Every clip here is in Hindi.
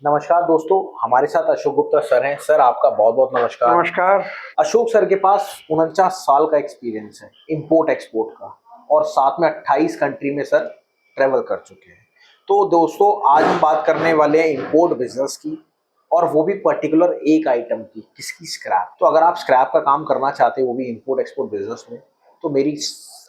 नमस्कार दोस्तों, हमारे साथ अशोक गुप्ता सर हैं। सर आपका बहुत बहुत नमस्कार। नमस्कार। अशोक सर के पास 49 साल का एक्सपीरियंस है इंपोर्ट एक्सपोर्ट का, और साथ में 28 कंट्री में सर ट्रेवल कर चुके हैं। तो दोस्तों आज हम बात करने वाले हैं इंपोर्ट बिजनेस की, और वो भी पर्टिकुलर एक आइटम की, किसकी? स्क्रैप। तो अगर आप स्क्रैप का काम करना चाहते हो, वो भी इंपोर्ट एक्सपोर्ट बिजनेस में, तो मेरी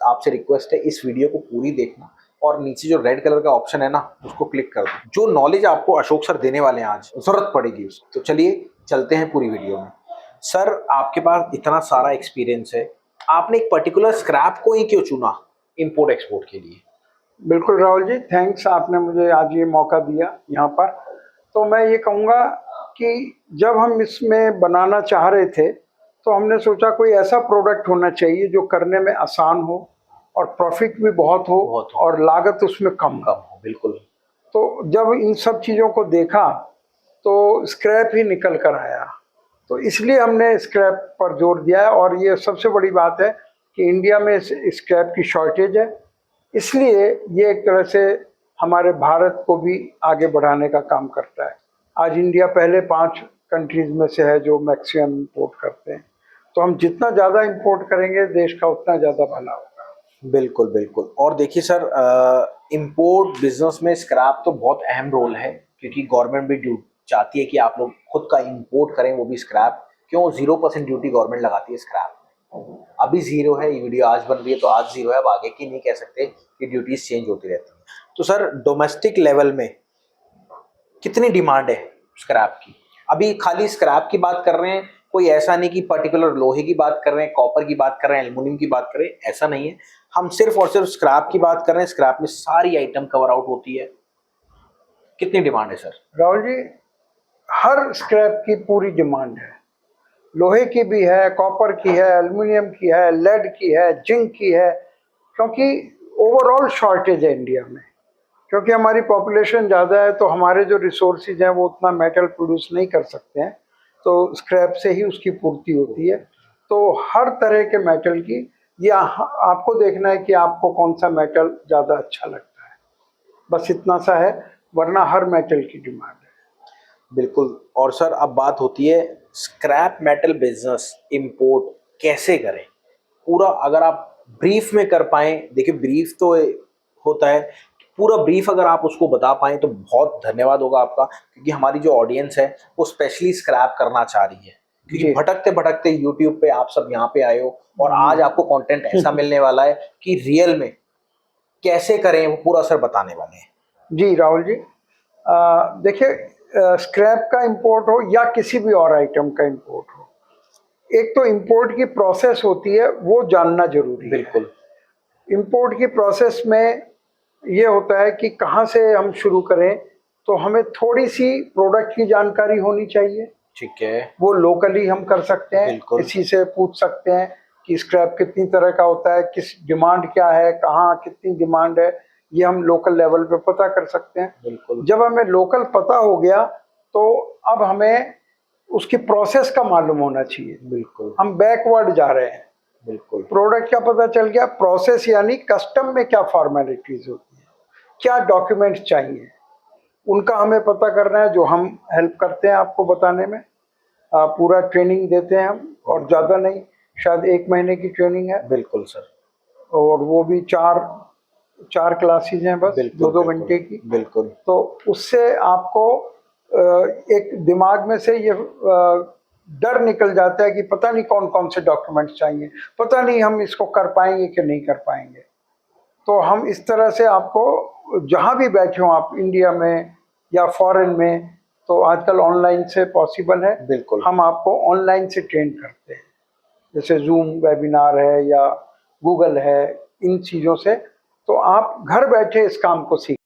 आपसे रिक्वेस्ट है इस वीडियो को पूरी देखना, और नीचे जो रेड कलर का ऑप्शन है ना, उसको क्लिक कर दो। जो नॉलेज आपको अशोक सर देने वाले हैं आज, जरूरत पड़ेगी उसकी। तो चलिए चलते हैं पूरी वीडियो में। सर आपके पास इतना सारा एक्सपीरियंस है, आपने एक पर्टिकुलर स्क्रैप को ही क्यों चुना इंपोर्ट एक्सपोर्ट के लिए? बिल्कुल राहुल जी, थैंक्स, आपने मुझे आज ये मौका दिया यहाँ पर। तो मैं ये कहूँगा कि जब हम इसमें बनाना चाह रहे थे तो हमने सोचा कोई ऐसा प्रोडक्ट होना चाहिए जो करने में आसान हो और प्रॉफिट भी बहुत हो और लागत उसमें कम हो। बिल्कुल। तो जब इन सब चीज़ों को देखा तो स्क्रैप ही निकल कर आया। तो इसलिए हमने स्क्रैप पर जोर दिया है, और ये सबसे बड़ी बात है कि इंडिया में स्क्रैप की शॉर्टेज है, इसलिए ये एक तरह से हमारे भारत को भी आगे बढ़ाने का काम करता है। आज इंडिया पहले 5 कंट्रीज में से है जो मैक्सिमम इंपोर्ट करते हैं, तो हम जितना ज़्यादा इंपोर्ट करेंगे देश का उतना ज़्यादा भला होगा। बिल्कुल बिल्कुल। और देखिए सर, इंपोर्ट बिजनेस में स्क्रैप तो बहुत अहम रोल है, क्योंकि गवर्नमेंट भी चाहती है कि आप लोग खुद का इंपोर्ट करें, वो भी स्क्रैप। क्यों 0% ड्यूटी गवर्नमेंट लगाती है स्क्रैप? अभी जीरो है, ये वीडियो आज बन रही है तो आज जीरो है, अब आगे की नहीं कह सकते कि ड्यूटीज चेंज होती रहती है। तो सर डोमेस्टिक लेवल में कितनी डिमांड है स्क्रैप की? अभी खाली स्क्रैप की बात कर रहे हैं, कोई ऐसा नहीं कि पर्टिकुलर लोहे की बात कर रहे हैं, कॉपर की बात कर रहे हैं, एल्युमिनियम की बात कर रहे हैं, ऐसा नहीं है। हम सिर्फ और सिर्फ स्क्रैप की बात कर रहे हैं। स्क्रैप में सारी आइटम कवर आउट होती है। कितनी डिमांड है सर? राहुल जी, हर स्क्रैप की पूरी डिमांड है। लोहे की भी है, कॉपर की है, एल्युमिनियम की है, लेड की है, जिंक की है, क्योंकि ओवरऑल शॉर्टेज है इंडिया में। क्योंकि हमारी पॉपुलेशन ज़्यादा है तो हमारे जो रिसोर्सेज हैं वो उतना मेटल प्रोड्यूस नहीं कर सकते हैं, तो स्क्रैप से ही उसकी पूर्ति होती है। तो हर तरह के मेटल की, या आपको देखना है कि आपको कौन सा मेटल ज़्यादा अच्छा लगता है, बस इतना सा है, वरना हर मेटल की डिमांड है। बिल्कुल। और सर अब बात होती है स्क्रैप मेटल बिजनेस इंपोर्ट कैसे करें, पूरा अगर आप ब्रीफ में कर पाएं। देखिए ब्रीफ तो होता है, पूरा ब्रीफ अगर आप उसको बता पाएं तो बहुत धन्यवाद होगा आपका, क्योंकि हमारी जो ऑडियंस है वो स्पेशली स्क्रैप करना चाह रही है। क्योंकि भटकते भटकते यूट्यूब पे आप सब यहाँ पे आए हो, और आज आपको कंटेंट ऐसा मिलने वाला है कि रियल में कैसे करें वो पूरा सर बताने वाले हैं। जी राहुल जी, देखिए, स्क्रैप का इंपोर्ट हो या किसी भी और आइटम का इंपोर्ट हो, एक तो इंपोर्ट की प्रोसेस होती है वो जानना जरूरी है। बिल्कुल। इंपोर्ट की प्रोसेस में ये होता है कि कहाँ से हम शुरू करें, तो हमें थोड़ी सी प्रोडक्ट की जानकारी होनी चाहिए। ठीक है। वो लोकली हम कर सकते हैं, किसी से पूछ सकते हैं कि स्क्रैप कितनी तरह का होता है, किस डिमांड क्या है, कहाँ कितनी डिमांड है, ये हम लोकल लेवल पे पता कर सकते हैं। बिल्कुल। जब हमें लोकल पता हो गया तो अब हमें उसकी प्रोसेस का मालूम होना चाहिए। बिल्कुल। हम बैकवर्ड जा रहे हैं। बिल्कुल। प्रोडक्ट का पता चल गया, प्रोसेस यानी कस्टम में क्या फॉर्मेलिटीज होती है, क्या डॉक्यूमेंट्स चाहिए, उनका हमें पता करना है, जो हम हेल्प करते हैं आपको बताने में। पूरा ट्रेनिंग देते हैं हम, और ज़्यादा नहीं, शायद 1 महीने की ट्रेनिंग है। बिल्कुल सर। और वो भी चार क्लासेज हैं, बस 2-2 घंटे की। बिल्कुल। तो उससे आपको एक दिमाग में से ये डर निकल जाता है कि पता नहीं कौन कौन से डॉक्यूमेंट्स चाहिए, पता नहीं हम इसको कर पाएंगे कि नहीं कर पाएंगे। तो हम इस तरह से आपको, जहाँ भी बैठे हो आप, इंडिया में या फॉरेन में, तो आजकल ऑनलाइन से पॉसिबल है। बिल्कुल। हम आपको ऑनलाइन से ट्रेन करते हैं, जैसे जूम वेबिनार है या गूगल है, इन चीज़ों से। तो आप घर बैठे इस काम को सीख